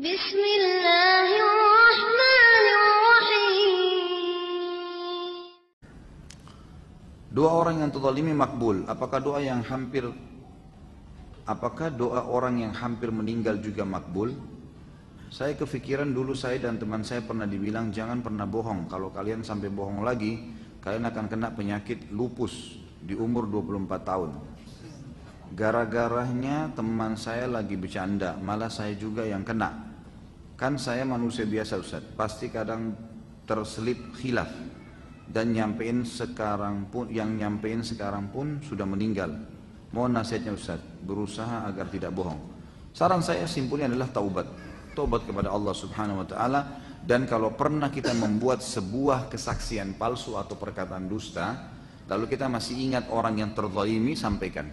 Bismillahirrahmanirrahim. Doa orang yang terzalimi makbul. Apakah doa orang yang hampir meninggal juga makbul? Saya kepikiran dulu saya dan teman saya pernah dibilang jangan pernah bohong. Kalau kalian sampai bohong lagi, kalian akan kena penyakit lupus di umur 24 tahun. Gara-garanya teman saya lagi bercanda, malah saya juga yang kena. Kan saya manusia biasa Ustaz, pasti kadang terselip khilaf. Dan yang nyampein sekarang pun sudah meninggal. Mohon nasihatnya Ustaz, berusaha agar tidak bohong. Saran saya simpulnya adalah taubat kepada Allah Subhanahu wa taala. Dan kalau pernah kita membuat sebuah kesaksian palsu atau perkataan dusta, lalu kita masih ingat orang yang terzalimi, sampaikan.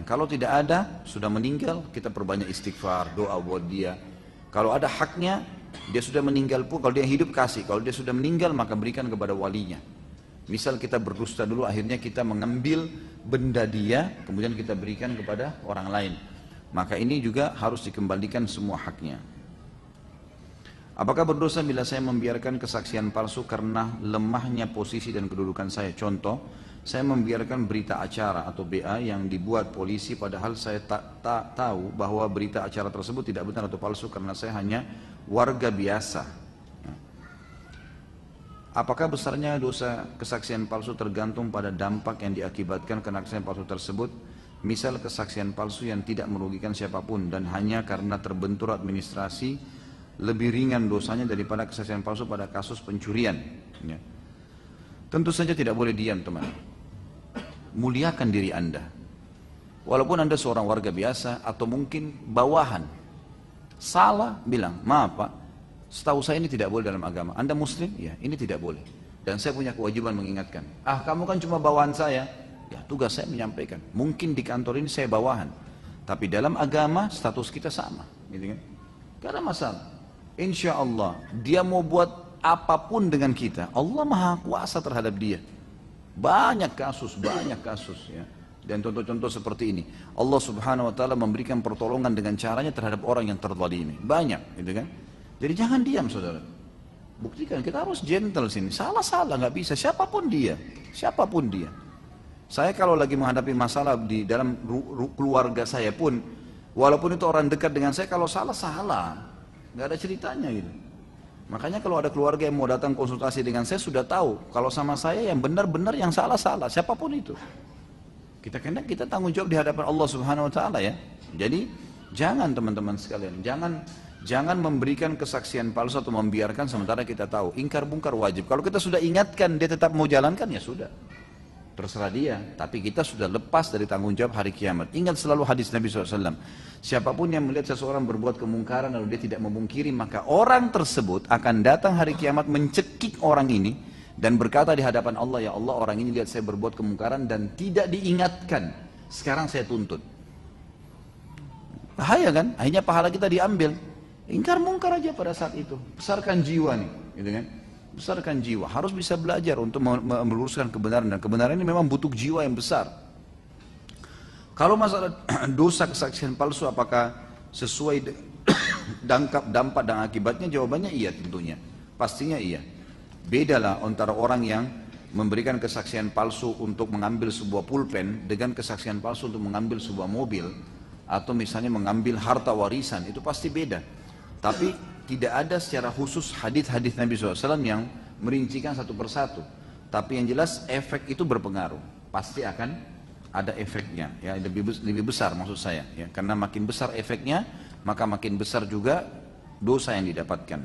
Kalau tidak ada, sudah meninggal, kita perbanyak istighfar, doa buat dia. Kalau ada haknya, dia sudah meninggal pun, kalau dia hidup kasih, kalau dia sudah meninggal maka berikan kepada walinya. Misal kita berdusta dulu, akhirnya kita mengambil benda dia, kemudian kita berikan kepada orang lain. Maka ini juga harus dikembalikan semua haknya. Apakah berdosa bila saya membiarkan kesaksian palsu karena lemahnya posisi dan kedudukan saya? Contoh, saya membiarkan berita acara atau BA yang dibuat polisi padahal saya tak tahu bahwa berita acara tersebut tidak benar atau palsu karena saya hanya warga biasa. Apakah besarnya dosa kesaksian palsu tergantung pada dampak yang diakibatkan kesaksian palsu tersebut? Misal kesaksian palsu yang tidak merugikan siapapun dan hanya karena terbentur administrasi, lebih ringan dosanya daripada kesaksian palsu pada kasus pencurian. Ya. Tentu saja tidak boleh diam teman. Muliakan diri Anda. Walaupun Anda seorang warga biasa atau mungkin bawahan. Salah, bilang, maaf Pak, setahu saya ini tidak boleh dalam agama. Anda muslim? Ya, ini tidak boleh. Dan saya punya kewajiban mengingatkan. Kamu kan cuma bawahan saya. Ya, tugas saya menyampaikan. Mungkin di kantor ini saya bawahan. Tapi dalam agama, status kita sama. Gitu kan? Gak ada masalah. Insya Allah, dia mau buat apapun dengan kita. Allah maha kuasa terhadap dia. Banyak kasus ya. Dan contoh-contoh seperti ini. Allah Subhanahu wa taala memberikan pertolongan dengan caranya terhadap orang yang terzalimi. Banyak, gitu kan? Jadi jangan diam, Saudara. Buktikan, kita harus gentle sini. Salah nggak bisa, siapapun dia. Saya kalau lagi menghadapi masalah di dalam keluarga saya pun, walaupun itu orang dekat dengan saya, kalau salah, nggak ada ceritanya gitu. Makanya kalau ada keluarga yang mau datang konsultasi dengan saya, sudah tahu kalau sama saya yang benar-benar, yang salah, siapapun itu. Kita tanggung jawab di hadapan Allah Subhanahu wa taala ya. Jadi jangan teman-teman sekalian, jangan memberikan kesaksian palsu atau membiarkan sementara kita tahu. Ingkar mungkar wajib. Kalau kita sudah ingatkan dia tetap mau jalankan, ya sudah. Terserah dia, tapi kita sudah lepas dari tanggung jawab hari kiamat. Ingat selalu hadis Nabi SAW. Siapapun yang melihat seseorang berbuat kemungkaran lalu dia tidak memungkiri, maka orang tersebut akan datang hari kiamat mencekik orang ini dan berkata di hadapan Allah, ya Allah, orang ini lihat saya berbuat kemungkaran dan tidak diingatkan. Sekarang saya tuntut. Bahaya kan? Akhirnya pahala kita diambil. Ingkar mungkar aja pada saat itu. Besarkan jiwa nih, gitu kan? Besarkan jiwa, harus bisa belajar untuk meluruskan kebenaran, dan kebenaran ini memang butuh jiwa yang besar. Kalau masalah dosa kesaksian palsu apakah sesuai dampak dan akibatnya? Jawabannya iya tentunya, pastinya iya. Bedalah antara orang yang memberikan kesaksian palsu untuk mengambil sebuah pulpen dengan kesaksian palsu untuk mengambil sebuah mobil atau misalnya mengambil harta warisan, itu pasti beda. Tapi tidak ada secara khusus hadis-hadis Nabi SAW yang merincikan satu persatu. Tapi yang jelas efek itu berpengaruh. Pasti akan ada efeknya. Ya, lebih besar maksud saya. Ya, karena makin besar efeknya, maka makin besar juga dosa yang didapatkan.